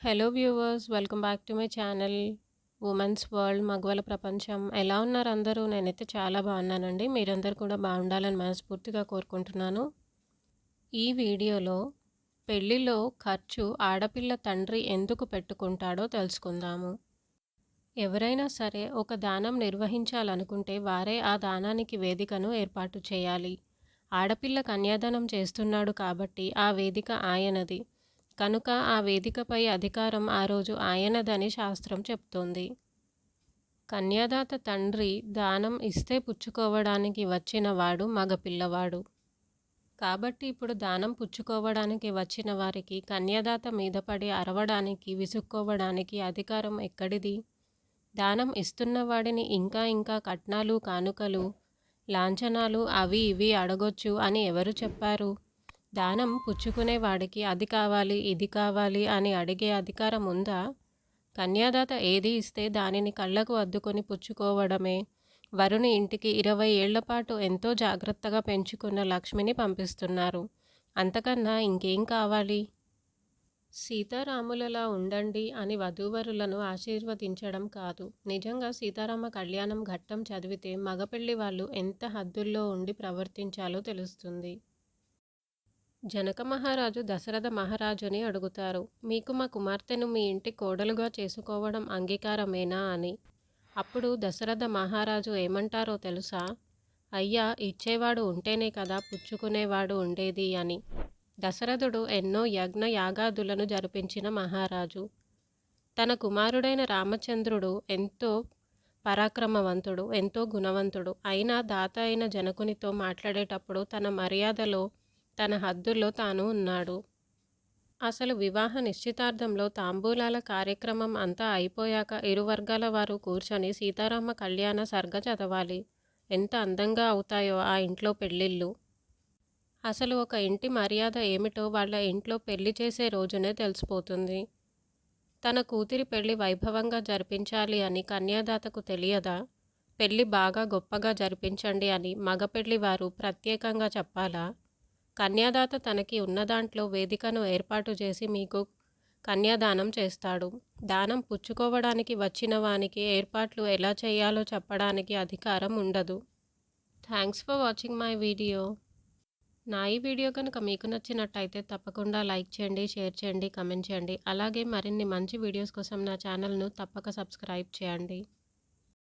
Hello viewers, welcome back to my channel women's world మగవాళ్ళ ప్రపంచం. ఎలా ఉన్నారు అందరూ? నేనైతే చాలా బాగున్నానండి. మీరందరూ కూడా బాగుండాలని మనస్ఫూర్తిగా కోరుకుంటున్నాను. ఈ వీడియోలో పెళ్లిలో ఖర్చు ఆడపిల్ల తండ్రి ఎందుకు పెట్టుకుంటాడో తెలుసుకుందాము. ఎవరైనా సరే ఒక దానం నిర్వహించాలనుకుంటే వారే ఆ దానానికి వేదికను ఏర్పాటు చేయాలి. ఆడపిల్ల కన్యాదానం చేస్తున్నాడు కాబట్టి ఆ వేదిక ఆయనది. కనుక ఆ వేదికపై అధికారం ఆ రోజు ఆయనదని శాస్త్రం చెప్తోంది. కన్యాదాత తండ్రి దానం ఇస్తే పుచ్చుకోవడానికి వచ్చిన వాడు మగపిల్లవాడు. కాబట్టి ఇప్పుడు దానం పుచ్చుకోవడానికి వచ్చిన వారికి కన్యాదాత మీద పడి అరవడానికి, విసుక్కోవడానికి అధికారం ఎక్కడిది? దానం ఇస్తున్న వాడిని ఇంకా ఇంకా కట్నాలు, కానుకలు, లాంఛనాలు అవి ఇవి అడగొచ్చు అని ఎవరు చెప్పారు? దానం పుచ్చుకునేవాడికి అది కావాలి, ఇది కావాలి అని అడిగే అధికారం ఉందా? కన్యాదాత ఏది ఇస్తే దానిని కళ్ళకు అద్దుకొని పుచ్చుకోవడమే. వరుని ఇంటికి 20 ఏళ్లపాటు ఎంతో జాగ్రత్తగా పెంచుకున్న లక్ష్మిని పంపిస్తున్నారు. అంతకన్నా ఇంకేం కావాలి? సీతారాములలా ఉండండి అని వధూవరులను ఆశీర్వదించడం కాదు. నిజంగా సీతారామ కళ్యాణం ఘట్టం చదివితే మగపెళ్లి వాళ్ళు ఎంత హద్దుల్లో ఉండి ప్రవర్తించాలో తెలుస్తుంది. జనక మహారాజు దశరథ మహారాజుని అడుగుతారు, మీకు మా కుమార్తెను మీ ఇంటి కోడలుగా చేసుకోవడం అంగీకారమేనా అని. అప్పుడు దశరథ మహారాజు ఏమంటారో తెలుసా? అయ్యా, ఇచ్చేవాడు ఉంటేనే కదా పుచ్చుకునేవాడు ఉండేది అని. దశరథుడు ఎన్నో యజ్ఞ యాగాదులను జరిపించిన మహారాజు. తన కుమారుడైన రామచంద్రుడు ఎంతో పరాక్రమవంతుడు, ఎంతో గుణవంతుడు. అయినా దాత అయిన జనకునితో మాట్లాడేటప్పుడు తన మర్యాదలో, తన హద్దుల్లో తాను ఉన్నాడు. అసలు వివాహ నిశ్చితార్థంలో తాంబూలాల కార్యక్రమం అంతా అయిపోయాక ఇరు వర్గాల వారు కూర్చొని సీతారామ కళ్యాణ సర్గ చదవాలి. ఎంత అందంగా అవుతాయో ఆ ఇంట్లో పెళ్ళిళ్ళు. అసలు ఒక ఇంటి మర్యాద ఏమిటో వాళ్ళ ఇంట్లో పెళ్లి చేసే రోజునే తెలిసిపోతుంది. తన కూతురి పెళ్లి వైభవంగా జరిపించాలి అని కన్యాదాతకు తెలియదా? పెళ్లి బాగా గొప్పగా జరిపించండి అని మగపెళ్లి వారు ప్రత్యేకంగా చెప్పాలా? కన్యాదాత తనకి ఉన్నదాంట్లో వేదికను ఏర్పాటు చేసి మీకు కన్యాదానం చేస్తాడు. దానం పుచ్చుకోవడానికి వచ్చిన వానికి ఏర్పాట్లు ఎలా చేయాలో చెప్పడానికి అధికారం ఉండదు. Thanks for watching my video. నా ఈ వీడియో కనుక మీకు నచ్చినట్టయితే తప్పకుండా లైక్ చేయండి, షేర్ చేయండి, కమెంట్ చేయండి. అలాగే మరిన్ని మంచి వీడియోస్ కోసం నా ఛానల్ను తప్పక సబ్స్క్రైబ్ చేయండి.